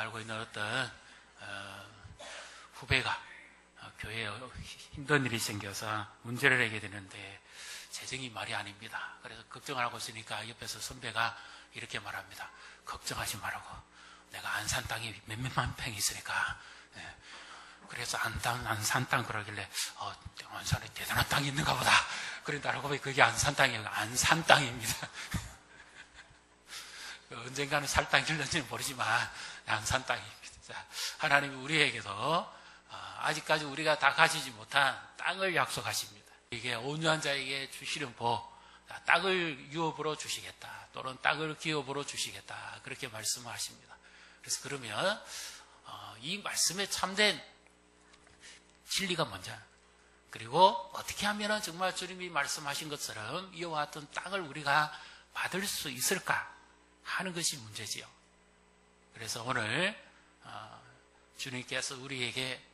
제가 알고 있는 어떤 후배가 교회에 힘든 일이 생겨서 문제를 내게 되는데 재정이 말이 아닙니다. 그래서 걱정을 하고 있으니까 옆에서 선배가 이렇게 말합니다. 걱정하지 말라고. 내가 안산 땅이 몇몇만 평이 있으니까. 그래서 안산 땅 그러길래 안산에 대단한 땅이 있는가 보다. 그런데 알고 보니 그게 안산 땅이에요. 안산 땅입니다. 언젠가는 살 땅일는지는 모르지만 안산 땅입니다. 하나님이 우리에게도 아직까지 우리가 다 가지지 못한 땅을 약속하십니다. 이게 온유한 자에게 주시는 복, 땅을 유업으로 주시겠다, 또는 땅을 기업으로 주시겠다, 그렇게 말씀하십니다. 그래서 그러면 이 말씀에 참된 진리가 뭔지, 그리고 어떻게 하면 정말 주님이 말씀하신 것처럼 이와 같은 땅을 우리가 받을 수 있을까 하는 것이 문제지요. 그래서 오늘 주님께서 우리에게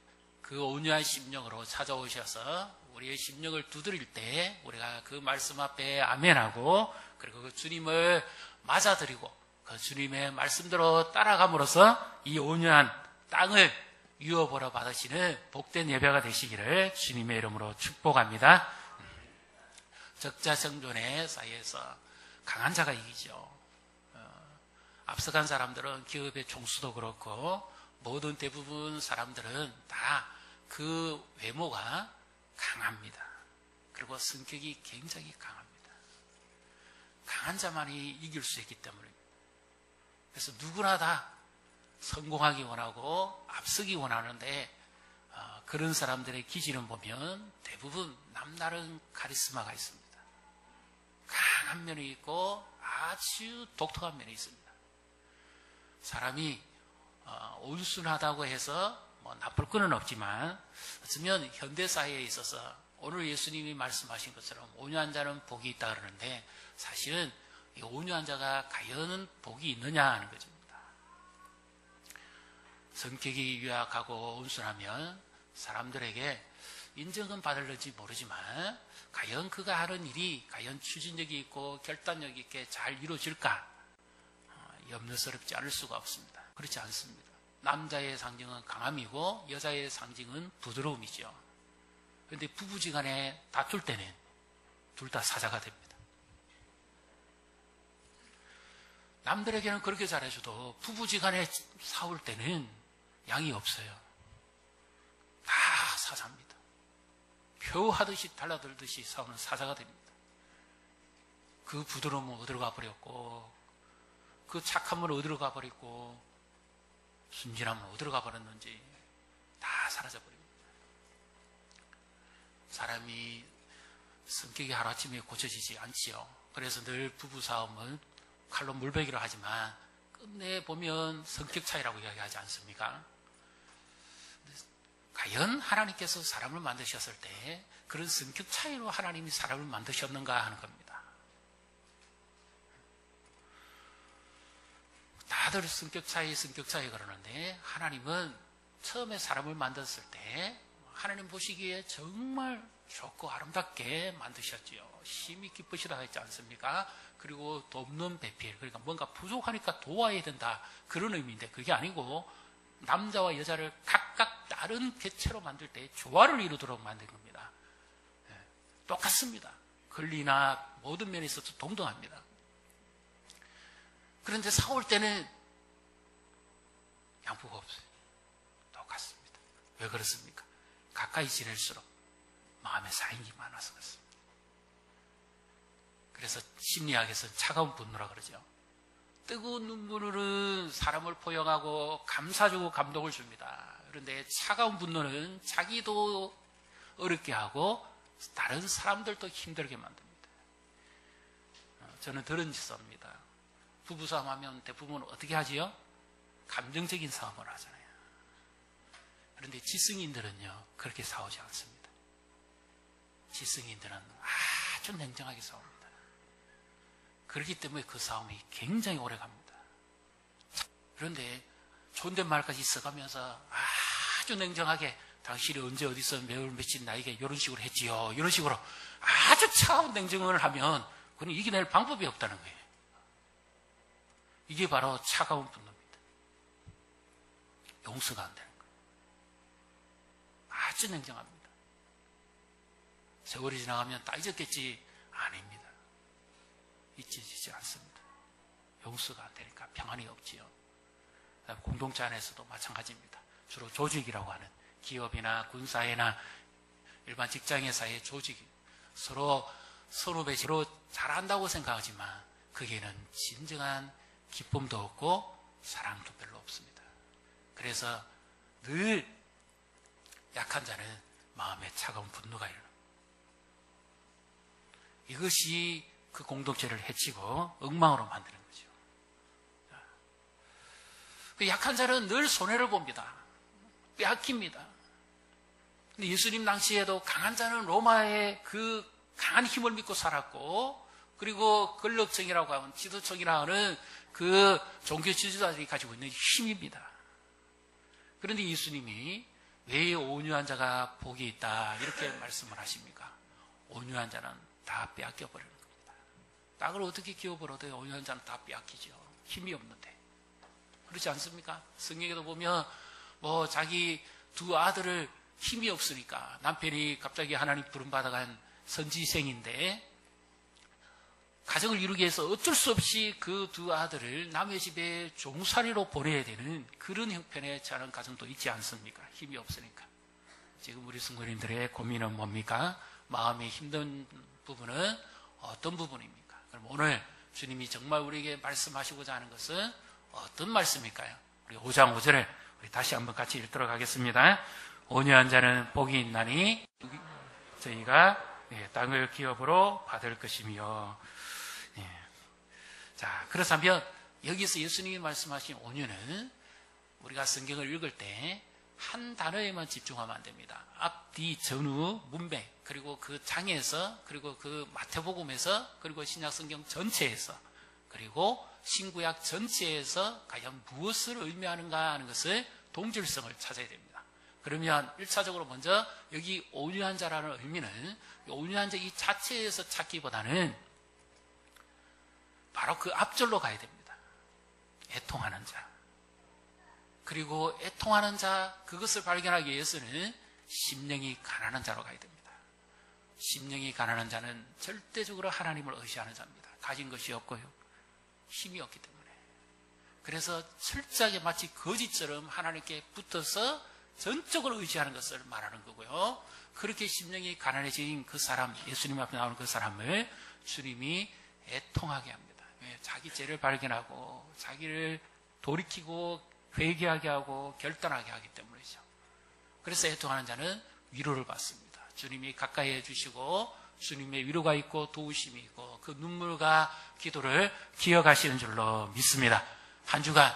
그 온유한 심령으로 찾아오셔서 우리의 심령을 두드릴 때 우리가 그 말씀 앞에 아멘하고, 그리고 그 주님을 맞아들이고 그 주님의 말씀대로 따라감으로써 이 온유한 땅을 유업으로 받으시는 복된 예배가 되시기를 주님의 이름으로 축복합니다. 적자생존의 사이에서 강한 자가 이기죠. 앞서간 사람들은 기업의 총수도 그렇고 모든 대부분 사람들은 다 그 외모가 강합니다. 그리고 성격이 굉장히 강합니다. 강한 자만이 이길 수 있기 때문입니다. 그래서 누구나 다 성공하기 원하고 앞서기 원하는데 그런 사람들의 기질은 보면 대부분 남다른 카리스마가 있습니다. 강한 면이 있고 아주 독특한 면이 있습니다. 사람이 온순하다고 해서 나쁠 건 없지만 어쩌면 현대사회에 있어서 오늘 예수님이 말씀하신 것처럼 온유한 자는 복이 있다 그러는데 사실은 이 온유한 자가 과연 복이 있느냐 하는 것입니다. 성격이 유약하고 온순하면 사람들에게 인정은 받을지 모르지만 과연 그가 하는 일이 과연 추진력이 있고 결단력 있게 잘 이루어질까 염려스럽지 않을 수가 없습니다. 그렇지 않습니다. 남자의 상징은 강함이고 여자의 상징은 부드러움이죠. 그런데 부부지간에 다툴 때는 둘 다 사자가 됩니다. 남들에게는 그렇게 잘해줘도 부부지간에 싸울 때는 양이 없어요. 다 사자입니다. 표하듯이 달라들듯이 싸우는 사자가 됩니다. 그 부드러움은 어디로 가버렸고, 그 착함은 어디로 가버렸고, 순진함은 어디로 가버렸는지 다 사라져버립니다. 사람이 성격이 하루아침에 고쳐지지 않지요. 그래서 늘 부부싸움은 칼로 물베기로 하지만 끝내 보면 성격 차이라고 이야기하지 않습니까? 과연 하나님께서 사람을 만드셨을 때 그런 성격 차이로 하나님이 사람을 만드셨는가 하는 겁니다. 다들 성격 차이 그러는데 하나님은 처음에 사람을 만들었을 때 하나님 보시기에 정말 좋고 아름답게 만드셨지요. 심히 기쁘시다 했지 않습니까? 그리고 돕는 배필, 그러니까 뭔가 부족하니까 도와야 된다, 그런 의미인데 그게 아니고 남자와 여자를 각각 다른 개체로 만들 때 조화를 이루도록 만든 겁니다. 똑같습니다. 권리나 모든 면에 있어서 동등합니다. 그런데 싸울 때는 양보가 없어요. 똑같습니다. 왜 그렇습니까? 가까이 지낼수록 마음에 사인이 많아서 그렇습니다. 그래서 심리학에서는 차가운 분노라 그러죠. 뜨거운 눈물은 사람을 포용하고 감사주고 감동을 줍니다. 그런데 차가운 분노는 자기도 어렵게 하고 다른 사람들도 힘들게 만듭니다. 저는 들은 짓입니다. 부부싸움 하면 대부분 어떻게 하지요? 감정적인 싸움을 하잖아요. 그런데 지성인들은요, 그렇게 싸우지 않습니다. 지성인들은 아주 냉정하게 싸웁니다. 그렇기 때문에 그 싸움이 굉장히 오래 갑니다. 그런데 존댓말까지 써가면서 아주 냉정하게 당신이 언제 어디서 매월 며칠 나에게 이런 식으로 했지요, 이런 식으로 아주 차가운 냉정을 하면 그건 이겨낼 방법이 없다는 거예요. 이게 바로 차가운 분노입니다. 용서가 안 되는 거예요. 아주 냉정합니다. 세월이 지나가면 다 잊었겠지? 아닙니다. 잊혀지지 않습니다. 용서가 안 되니까 평안이 없지요. 공동체 안에서도 마찬가지입니다. 주로 조직이라고 하는 기업이나 군사회나 일반 직장회사의 조직이 서로 배치로 잘한다고 생각하지만 거기에는 진정한 기쁨도 없고 사랑도 별로 없습니다. 그래서 늘 약한 자는 마음에 차가운 분노가 일어납니다. 이것이 그 공동체를 해치고 엉망으로 만드는 거죠. 그 약한 자는 늘 손해를 봅니다. 빼앗깁니다. 근데 예수님 당시에도 강한 자는 로마의 그 강한 힘을 믿고 살았고, 그리고 권력층이라고 하는 지도층이라고 하는 그 종교 지도자들이 가지고 있는 힘입니다. 그런데 예수님이 왜 온유한 자가 복이 있다 이렇게 말씀을 하십니까? 온유한 자는 다 빼앗겨 버리는 겁니다. 땅을 어떻게 기어버려도 온유한 자는 다 빼앗기죠. 힘이 없는데. 그렇지 않습니까? 성경에도 보면 자기 두 아들을 힘이 없으니까 남편이 갑자기 하나님 부름받아간 선지생인데 가정을 이루기 위해서 어쩔 수 없이 그 두 아들을 남의 집에 종살이로 보내야 되는 그런 형편에 처한 가정도 있지 않습니까? 힘이 없으니까. 지금 우리 성도님들의 고민은 뭡니까? 마음이 힘든 부분은 어떤 부분입니까? 그럼 오늘 주님이 정말 우리에게 말씀하시고자 하는 것은 어떤 말씀일까요? 우리 5장 5절을 우리 다시 한번 같이 읽도록 하겠습니다. 온유한 자는 복이 있나니 저희가 땅을 기업으로 받을 것이며. 자, 그렇다면 여기서 예수님이 말씀하신 온유는 우리가 성경을 읽을 때 한 단어에만 집중하면 안 됩니다. 앞, 뒤, 전후, 문맥, 그리고 그 장에서, 그리고 그 마태복음에서, 그리고 신약성경 전체에서, 그리고 신구약 전체에서 과연 무엇을 의미하는가 하는 것을 동질성을 찾아야 됩니다. 그러면 1차적으로 먼저 여기 온유한 자라는 의미는 온유한 자 이 자체에서 찾기보다는 바로 그 앞절로 가야 됩니다. 애통하는 자. 그리고 애통하는 자, 그것을 발견하기 위해서는 심령이 가난한 자로 가야 됩니다. 심령이 가난한 자는 절대적으로 하나님을 의지하는 자입니다. 가진 것이 없고요. 힘이 없기 때문에. 그래서 철저하게 마치 거지처럼 하나님께 붙어서 전적으로 의지하는 것을 말하는 거고요. 그렇게 심령이 가난해진 그 사람, 예수님 앞에 나오는 그 사람을 주님이 애통하게 합니다. 왜? 자기 죄를 발견하고 자기를 돌이키고 회개하게 하고 결단하게 하기 때문이죠. 그래서 애통하는 자는 위로를 받습니다. 주님이 가까이 해주시고 주님의 위로가 있고 도우심이 있고 그 눈물과 기도를 기억하시는 줄로 믿습니다. 한 주간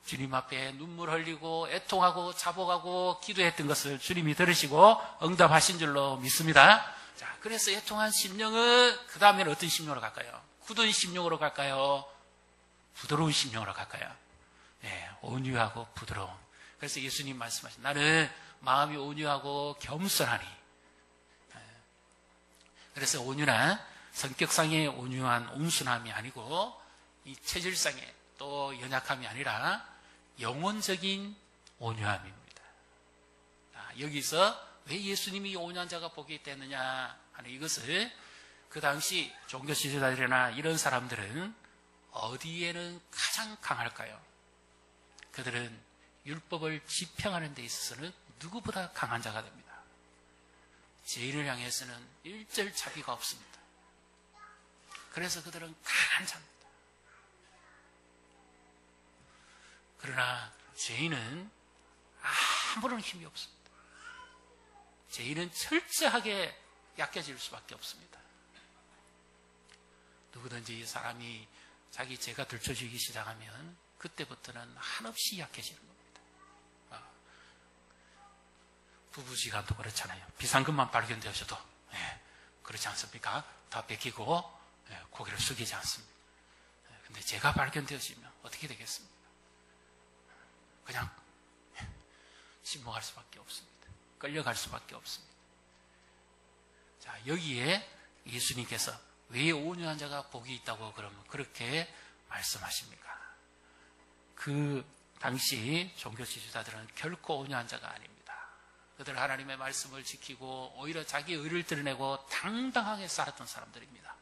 주님 앞에 눈물 흘리고 애통하고 자복하고 기도했던 것을 주님이 들으시고 응답하신 줄로 믿습니다. 자, 그래서 애통한 심령은 그 다음에는 어떤 심령으로 갈까요? 굳은 심령으로 갈까요? 부드러운 심령으로 갈까요? 네, 온유하고 부드러운. 그래서 예수님 말씀하신 나는 마음이 온유하고 겸손하니. 그래서 온유는 성격상의 온유한 온순함이 아니고 이 체질상의 또 연약함이 아니라 영혼적인 온유함입니다. 여기서 왜 예수님이 온유한 자가 복이 있다느냐 하는 이것을 그 당시 종교 지도자들이나 이런 사람들은 어디에는 가장 강할까요? 그들은 율법을 집행하는 데 있어서는 누구보다 강한 자가 됩니다. 죄인을 향해서는 일절 자비가 없습니다. 그래서 그들은 강한 자입니다. 그러나 죄인은 아무런 힘이 없습니다. 죄인은 철저하게 약해질 수밖에 없습니다. 누구든지 이 사람이 자기 죄가 들춰지기 시작하면 그때부터는 한없이 약해지는 겁니다. 부부지간도 그렇잖아요. 비상금만 발견되어서도 그렇지 않습니까? 다 뺏기고 고개를 숙이지 않습니다. 근데 죄가 발견되어지면 어떻게 되겠습니까? 그냥 침묵할 수밖에 없습니다. 끌려갈 수밖에 없습니다. 자, 여기에 예수님께서 왜 온유한 자가 복이 있다고 그러면 그렇게 말씀하십니까? 그 당시 종교 지도자들은 결코 온유한 자가 아닙니다. 그들은 하나님의 말씀을 지키고 오히려 자기 의를 드러내고 당당하게 살았던 사람들입니다.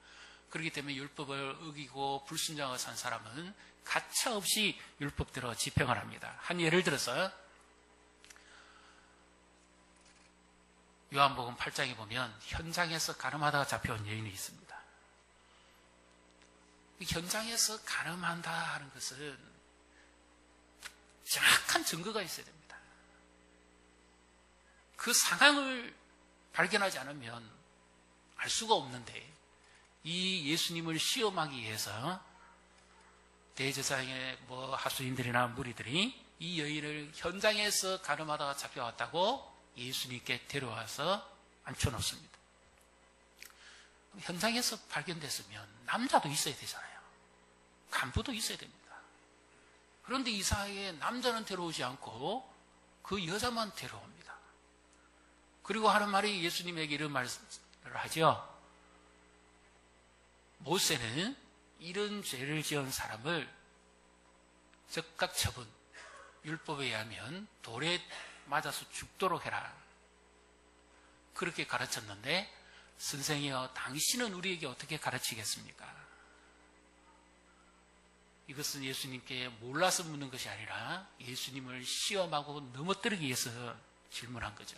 그렇기 때문에 율법을 어기고 불순종하고 산 사람은 가차없이 율법대로 집행을 합니다. 한 예를 들어서 요한복음 8장에 보면 현장에서 가늠하다가 잡혀온 여인이 있습니다. 현장에서 가늠한다 하는 것은 정확한 증거가 있어야 됩니다. 그 상황을 발견하지 않으면 알 수가 없는데, 이 예수님을 시험하기 위해서 대제사장의 하수인들이나 무리들이 이 여인을 현장에서 가늠하다가 잡혀왔다고 예수님께 데려와서 앉혀놓습니다. 현장에서 발견됐으면 남자도 있어야 되잖아요. 간부도 있어야 됩니다. 그런데 이 사이에 남자는 데려오지 않고 그 여자만 데려옵니다. 그리고 하는 말이 예수님에게 이런 말을 하죠. 모세는 이런 죄를 지은 사람을 즉각 처분, 율법에 의하면 돌에 맞아서 죽도록 해라. 그렇게 가르쳤는데, 선생이여, 당신은 우리에게 어떻게 가르치겠습니까? 이것은 예수님께 몰라서 묻는 것이 아니라 예수님을 시험하고 넘어뜨리기 위해서 질문한 거죠.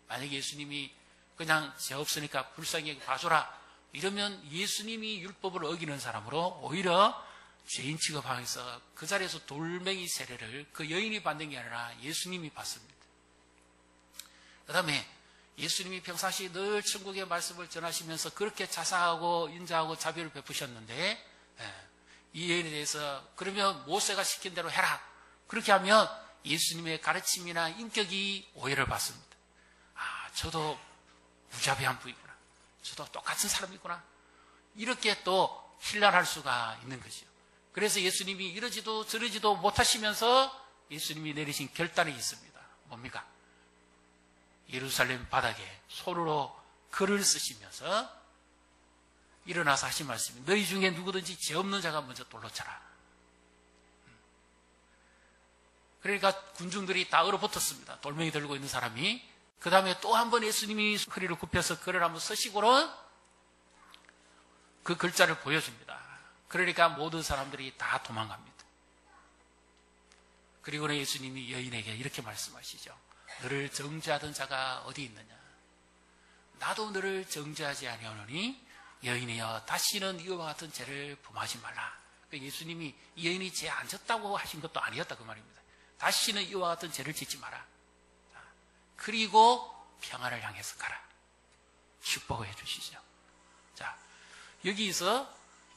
만약에 예수님이 그냥 죄 없으니까 불쌍히 봐줘라 이러면 예수님이 율법을 어기는 사람으로 오히려 죄인 취급하면서 그 자리에서 돌멩이 세례를 그 여인이 받는 게 아니라 예수님이 받습니다. 그 다음에 예수님이 평상시 늘 천국의 말씀을 전하시면서 그렇게 자상하고 인자하고 자비를 베푸셨는데, 이 여인에 대해서 그러면 모세가 시킨 대로 해라. 그렇게 하면 예수님의 가르침이나 인격이 오해를 받습니다. 아, 저도 무자비한 분이구나. 저도 똑같은 사람이구나. 이렇게 또 신랄할 수가 있는 거죠. 그래서 예수님이 이러지도 저러지도 못하시면서 예수님이 내리신 결단이 있습니다. 뭡니까? 예루살렘 바닥에 손으로 글을 쓰시면서 일어나서 하신 말씀이, 너희 중에 누구든지 죄 없는 자가 먼저 돌로 쳐라. 그러니까 군중들이 다 얼어붙었습니다. 돌멩이 들고 있는 사람이. 그 다음에 또 한 번 예수님이 허리를 굽혀서 글을 한번 쓰시고는 그 글자를 보여줍니다. 그러니까 모든 사람들이 다 도망갑니다. 그리고는 예수님이 여인에게 이렇게 말씀하시죠. 너를 정죄하던 자가 어디 있느냐? 나도 너를 정죄하지 아니하노니 여인이여, 다시는 이와 같은 죄를 범하지 말라. 예수님이 이 여인이 죄 안 졌다고 하신 것도 아니었다 그 말입니다. 다시는 이와 같은 죄를 짓지 마라. 그리고 평안을 향해서 가라. 축복을 해주시죠. 자, 여기서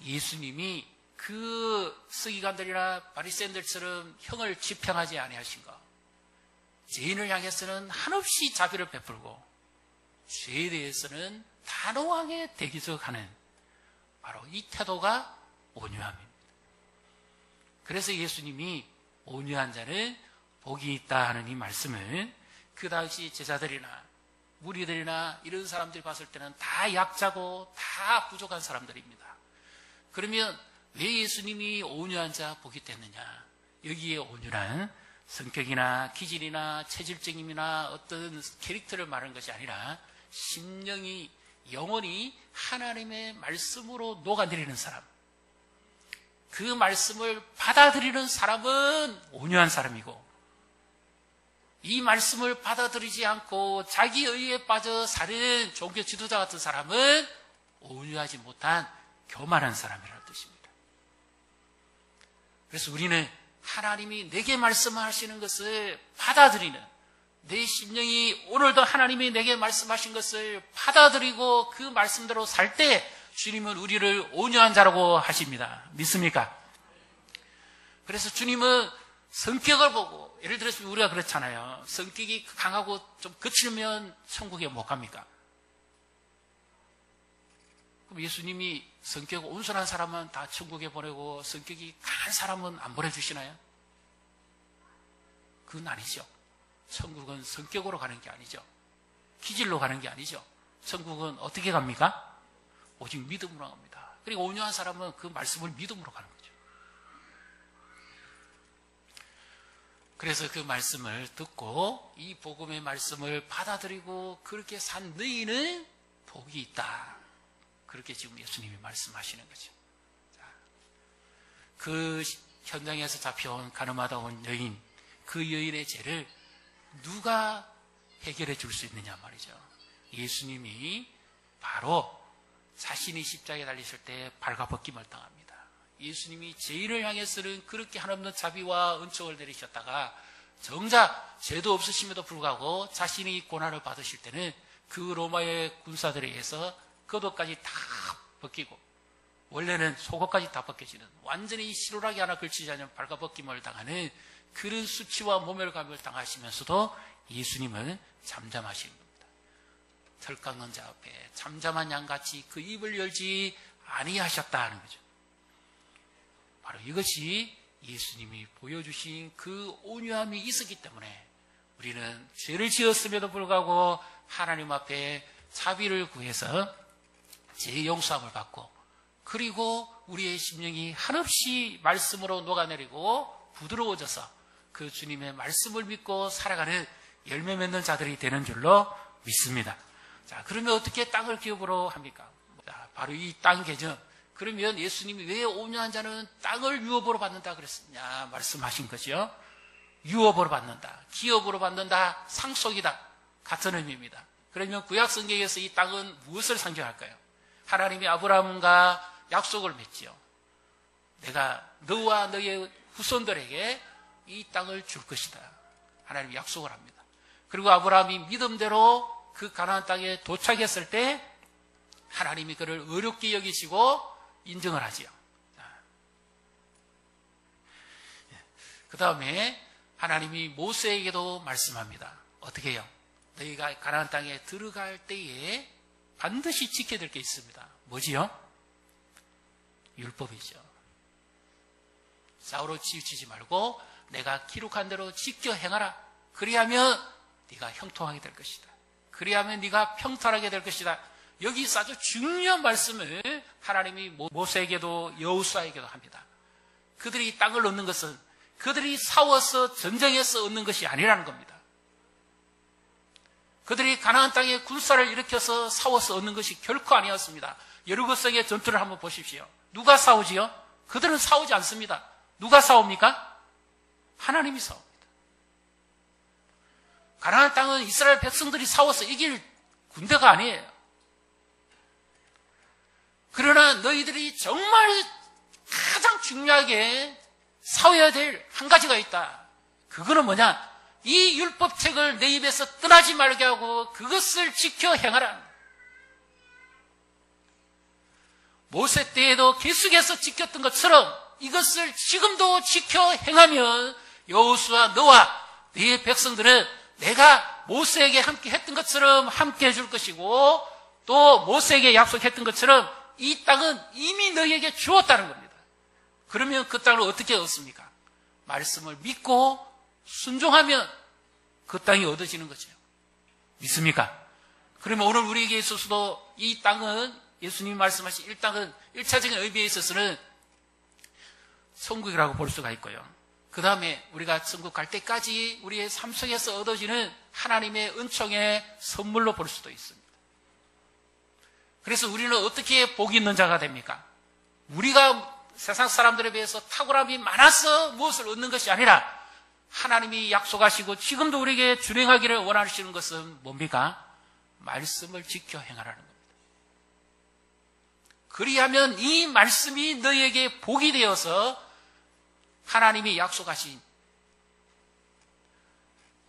예수님이 그 서기관들이나 바리새인들처럼 형을 집행하지 아니하신 것, 죄인을 향해서는 한없이 자비를 베풀고 죄에 대해서는 단호하게 대기적하는 바로 이 태도가 온유함입니다. 그래서 예수님이 온유한 자는 복이 있다 하는 이 말씀을 그 당시 제자들이나 무리들이나 이런 사람들이 봤을 때는 다 약자고 다 부족한 사람들입니다. 그러면 왜 예수님이 온유한 자 복이 됐느냐? 여기에 온유란 성격이나 기질이나 체질적임이나 어떤 캐릭터를 말하는 것이 아니라 심령이, 영혼이 하나님의 말씀으로 녹아내리는 사람, 그 말씀을 받아들이는 사람은 온유한 사람이고, 이 말씀을 받아들이지 않고 자기 의에 빠져 사는 종교 지도자 같은 사람은 온유하지 못한 교만한 사람이라는 뜻입니다. 그래서 우리는 하나님이 내게 말씀하시는 것을 받아들이는, 내 심령이 오늘도 하나님이 내게 말씀하신 것을 받아들이고 그 말씀대로 살 때 주님은 우리를 온유한 자라고 하십니다. 믿습니까? 그래서 주님은 성격을 보고, 예를 들어서 우리가 그렇잖아요. 성격이 강하고 좀 거칠면 천국에 못 갑니까? 그럼 예수님이 성격 온순한 사람은 다 천국에 보내고 성격이 강한 사람은 안 보내주시나요? 그건 아니죠. 천국은 성격으로 가는 게 아니죠. 기질로 가는 게 아니죠. 천국은 어떻게 갑니까? 오직 믿음으로 갑니다. 그리고 온유한 사람은 그 말씀을 믿음으로 가는 거죠. 그래서 그 말씀을 듣고 이 복음의 말씀을 받아들이고 그렇게 산 너희는 복이 있다. 그렇게 지금 예수님이 말씀하시는 거죠. 그 현장에서 잡혀온 가늠하다 온 여인, 그 여인의 죄를 누가 해결해 줄 수 있느냐 말이죠. 예수님이 바로 자신이 십자가에 달리실 때 발가벗김을 당합니다. 예수님이 죄인을 향해서는 그렇게 한없는 자비와 은총을 내리셨다가 정작 죄도 없으심에도 불구하고 자신이 고난을 받으실 때는 그 로마의 군사들에 의해서 겉옷까지 다 벗기고 원래는 속옷까지 다 벗겨지는 완전히 실오라기 하나 걸치지 않은 발가벗김을 당하는 그런 수치와 모멸감을 당하시면서도 예수님은 잠잠하시는 겁니다. 털 깎는 자 앞에 잠잠한 양같이 그 입을 열지 아니하셨다는 거죠. 바로 이것이 예수님이 보여주신 그 온유함이 있었기 때문에 우리는 죄를 지었음에도 불구하고 하나님 앞에 자비를 구해서 죄 용서함을 받고 그리고 우리의 심령이 한없이 말씀으로 녹아내리고 부드러워져서 그 주님의 말씀을 믿고 살아가는 열매 맺는 자들이 되는 줄로 믿습니다. 자, 그러면 어떻게 땅을 기업으로 합니까? 자, 바로 이 땅 개념. 그러면 예수님이 왜 온유한 자는 땅을 유업으로 받는다 그랬느냐 말씀하신 거죠. 유업으로 받는다, 기업으로 받는다, 상속이다 같은 의미입니다. 그러면 구약 성경에서 이 땅은 무엇을 상징할까요? 하나님이 아브라함과 약속을 맺지요. 내가 너와 너의 후손들에게 이 땅을 줄 것이다. 하나님이 약속을 합니다. 그리고 아브라함이 믿음대로 그 가나안 땅에 도착했을 때 하나님이 그를 어렵게 여기시고 인정을 하지요. 그 다음에 하나님이 모세에게도 말씀합니다. 어떻게 해요? 너희가 가나안 땅에 들어갈 때에 반드시 지켜야 될 게 있습니다. 뭐지요? 율법이죠. 싸우러 치우치지 말고 내가 기록한 대로 지켜 행하라. 그리하면 네가 형통하게 될 것이다. 그리하면 네가 평탄하게 될 것이다. 여기서 아주 중요한 말씀을 하나님이 모세에게도 여호수아에게도 합니다. 그들이 땅을 얻는 것은 그들이 싸워서 전쟁에서 얻는 것이 아니라는 겁니다. 그들이 가나안 땅에 군사를 일으켜서 싸워서 얻는 것이 결코 아니었습니다. 여리고성의 전투를 한번 보십시오. 누가 싸우지요? 그들은 싸우지 않습니다. 누가 싸웁니까? 하나님이 싸웁니다. 가나안 땅은 이스라엘 백성들이 싸워서 이길 군대가 아니에요. 그러나 너희들이 정말 가장 중요하게 싸워야 될 한 가지가 있다. 그거는 뭐냐? 이 율법책을 내 입에서 떠나지 말게 하고 그것을 지켜 행하라. 모세 때에도 계속해서 지켰던 것처럼 이것을 지금도 지켜 행하면 여호수아 너와 네 백성들은 내가 모세에게 함께 했던 것처럼 함께 해줄 것이고 또 모세에게 약속했던 것처럼 이 땅은 이미 너희에게 주었다는 겁니다. 그러면 그 땅을 어떻게 얻습니까? 말씀을 믿고 순종하면 그 땅이 얻어지는 거죠. 믿습니까? 그러면 오늘 우리에게 있어서도 이 땅은 예수님이 말씀하신 이 땅은 1차적인 의미에 있어서는 천국이라고 볼 수가 있고요. 그 다음에 우리가 천국 갈 때까지 우리의 삶 속에서 얻어지는 하나님의 은총의 선물로 볼 수도 있습니다. 그래서 우리는 어떻게 복이 있는 자가 됩니까? 우리가 세상 사람들에 비해서 탁월함이 많아서 무엇을 얻는 것이 아니라 하나님이 약속하시고 지금도 우리에게 준행하기를 원하시는 것은 뭡니까? 말씀을 지켜 행하라는 겁니다. 그리하면 이 말씀이 너희에게 복이 되어서 하나님이 약속하신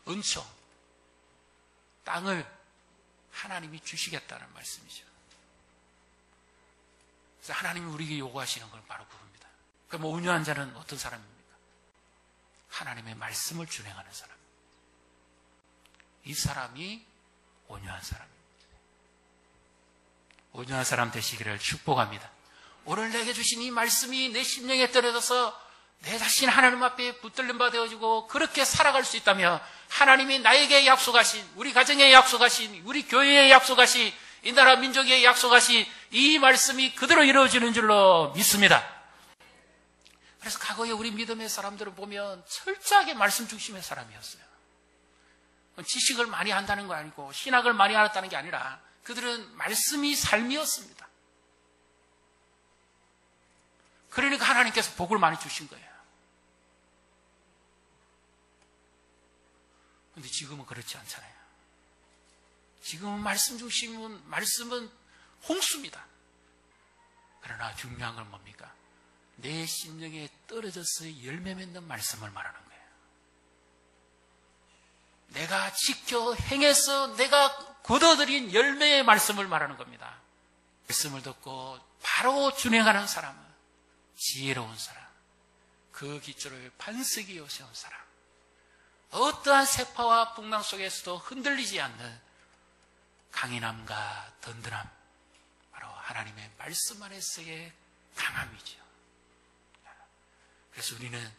은총, 땅을 하나님이 주시겠다는 말씀이죠. 그래서 하나님이 우리에게 요구하시는 건 바로 그겁니다. 그럼 온유한 자는 어떤 사람입니까? 하나님의 말씀을 준행하는 사람. 이 사람이 온유한 사람입니다. 온유한 사람 되시기를 축복합니다. 오늘 내게 주신 이 말씀이 내 심령에 떨어져서 내 자신 하나님 앞에 붙들림 바 되어지고 그렇게 살아갈 수 있다면 하나님이 나에게 약속하신, 우리 가정에 약속하신, 우리 교회에 약속하신, 이 나라 민족에 약속하신 이 말씀이 그대로 이루어지는 줄로 믿습니다. 그래서 과거에 우리 믿음의 사람들을 보면 철저하게 말씀 중심의 사람이었어요. 지식을 많이 한다는 거 아니고 신학을 많이 알았다는 게 아니라 그들은 말씀이 삶이었습니다. 그러니까 하나님께서 복을 많이 주신 거예요. 그런데 지금은 그렇지 않잖아요. 지금은 말씀은 홍수입니다. 그러나 중요한 건 뭡니까? 내 심령에 떨어져서 열매 맺는 말씀을 말하는 거예요. 내가 지켜 행해서 내가 거둬들인 열매의 말씀을 말하는 겁니다. 말씀을 듣고 바로 준행하는 사람은 지혜로운 사람, 그 기초를 반석이요 세운 사람, 어떠한 세파와 풍랑 속에서도 흔들리지 않는 강인함과 든든함, 바로 하나님의 말씀 안에서의 강함이죠. 그래서 우리는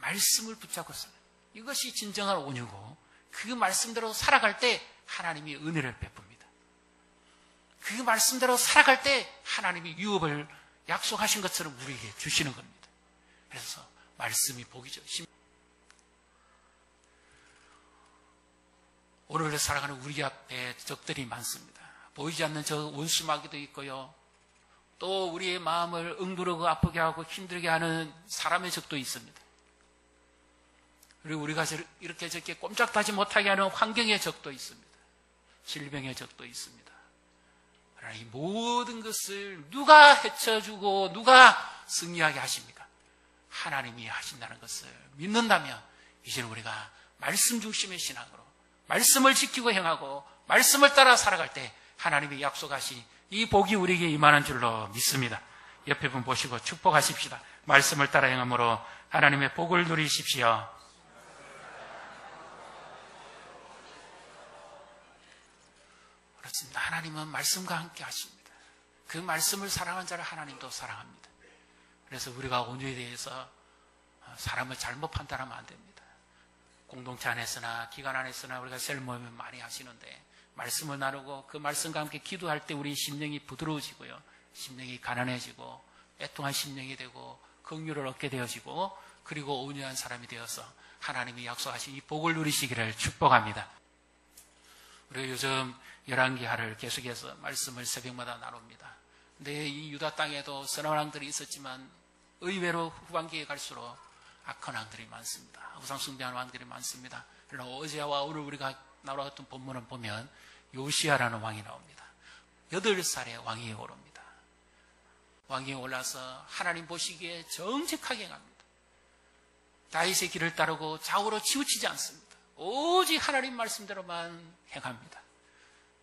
말씀을 붙잡고 살아요. 이것이 진정한 온유고, 그 말씀대로 살아갈 때 하나님이 은혜를 베풉니다. 그 말씀대로 살아갈 때 하나님이 유업을 약속하신 것처럼 우리에게 주시는 겁니다. 그래서 말씀이 복이죠. 오늘 살아가는 우리 앞에 적들이 많습니다. 보이지 않는 저 원수마귀도 있고요. 또 우리의 마음을 응두르고 아프게 하고 힘들게 하는 사람의 적도 있습니다. 그리고 우리가 이렇게 저렇게 꼼짝하지 못하게 하는 환경의 적도 있습니다. 질병의 적도 있습니다. 그러나 이 모든 것을 누가 헤쳐주고 누가 승리하게 하십니까? 하나님이 하신다는 것을 믿는다면 이제는 우리가 말씀 중심의 신앙으로 말씀을 지키고 행하고 말씀을 따라 살아갈 때 하나님이 약속하신 이 복이 우리에게 임하는 줄로 믿습니다. 옆에 분 보시고 축복하십시다. 말씀을 따라 행함으로 하나님의 복을 누리십시오. 그렇습니다. 하나님은 말씀과 함께 하십니다. 그 말씀을 사랑한 자를 하나님도 사랑합니다. 그래서 우리가 온유에 대해서 사람을 잘못 판단하면 안 됩니다. 공동체 안에서나 기관 안에서나 우리가 셀 모임을 많이 하시는데 말씀을 나누고 그 말씀과 함께 기도할 때 우리 심령이 부드러워지고요. 심령이 가난해지고 애통한 심령이 되고 긍휼을 얻게 되어지고 그리고 온유한 사람이 되어서 하나님이 약속하신 이 복을 누리시기를 축복합니다. 우리가 요즘 열왕기하를 계속해서 말씀을 새벽마다 나눕니다. 근데 이 유다 땅에도 선한 왕들이 있었지만 의외로 후반기에 갈수록 악한 왕들이 많습니다. 우상 숭배하는 왕들이 많습니다. 그러나 어제와 오늘 우리가 나왔던 본문을 보면 요시야라는 왕이 나옵니다. 8살의 왕이 오릅니다. 왕이 올라서 하나님 보시기에 정직하게 행합니다. 다윗의 길을 따르고 좌우로 치우치지 않습니다. 오직 하나님 말씀대로만 행합니다.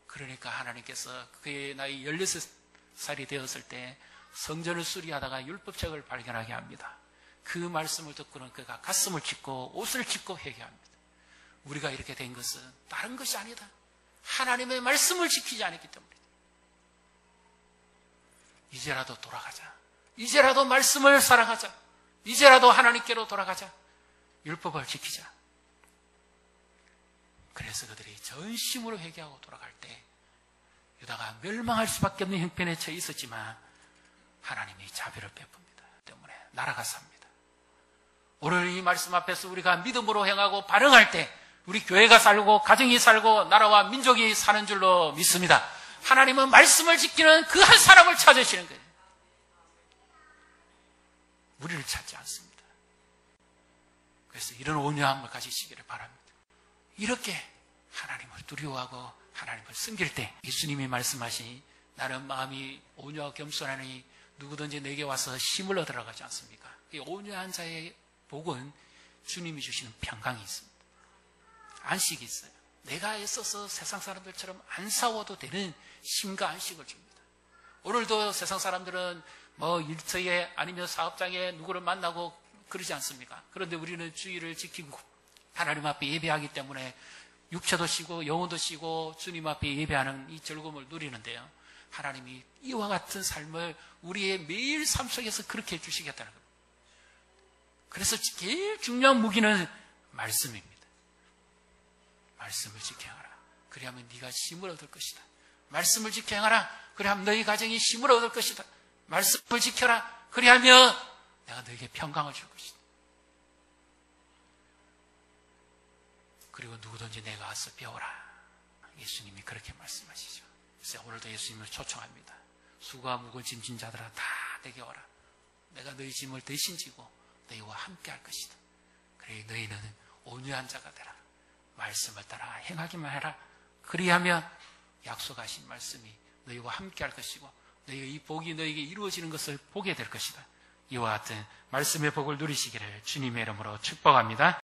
그러니까 하나님께서 그의 나이 16살이 되었을 때 성전을 수리하다가 율법책을 발견하게 합니다. 그 말씀을 듣고는 그가 가슴을 찢고 옷을 찢고 회개합니다. 우리가 이렇게 된 것은 다른 것이 아니다. 하나님의 말씀을 지키지 않았기 때문이다. 이제라도 돌아가자. 이제라도 말씀을 사랑하자. 이제라도 하나님께로 돌아가자. 율법을 지키자. 그래서 그들이 전심으로 회개하고 돌아갈 때 유다가 멸망할 수밖에 없는 형편에 처해 있었지만 하나님이 자비를 베풉니다. 때문에 나라가 삽니다. 오늘 이 말씀 앞에서 우리가 믿음으로 행하고 반응할 때 우리 교회가 살고 가정이 살고 나라와 민족이 사는 줄로 믿습니다. 하나님은 말씀을 지키는 그 한 사람을 찾으시는 거예요. 우리를 찾지 않습니다. 그래서 이런 온유함을 가지시기를 바랍니다. 이렇게 하나님을 두려워하고 하나님을 섬길 때 예수님이 말씀하신 나는 마음이 온유하고 겸손하니 누구든지 내게 와서 힘을 얻으러 가지 않습니까? 이 온유한 자의 복은 주님이 주시는 평강이 있습니다. 안식이 있어요. 내가 애써서 세상 사람들처럼 안 싸워도 되는 힘과 안식을 줍니다. 오늘도 세상 사람들은 일터에 아니면 사업장에 누구를 만나고 그러지 않습니까? 그런데 우리는 주의를 지키고 하나님 앞에 예배하기 때문에 육체도 쉬고 영혼도 쉬고 주님 앞에 예배하는 이 즐거움을 누리는데요. 하나님이 이와 같은 삶을 우리의 매일 삶 속에서 그렇게 해주시겠다는 겁니다. 그래서 제일 중요한 무기는 말씀입니다. 말씀을 지켜 행하라. 그리하면 네가 힘을 얻을 것이다. 말씀을 지켜 행하라. 그리하면 너희 가정이 힘을 얻을 것이다. 말씀을 지켜라. 그리하면 내가 너에게 평강을 줄 것이다. 그리고 누구든지 내가 와서 배워라. 예수님이 그렇게 말씀하시죠. 그래서 오늘도 예수님을 초청합니다. 수고와 무거운 짐진 자들아 다 내게 오라. 내가 너희 짐을 대신 지고 너희와 함께 할 것이다. 그래 너희는 온유한 자가 되라. 말씀을 따라 행하기만 해라. 그리하면 약속하신 말씀이 너희와 함께 할 것이고 너희의 이 복이 너희에게 이루어지는 것을 보게 될 것이다. 이와 같은 말씀의 복을 누리시기를 주님의 이름으로 축복합니다.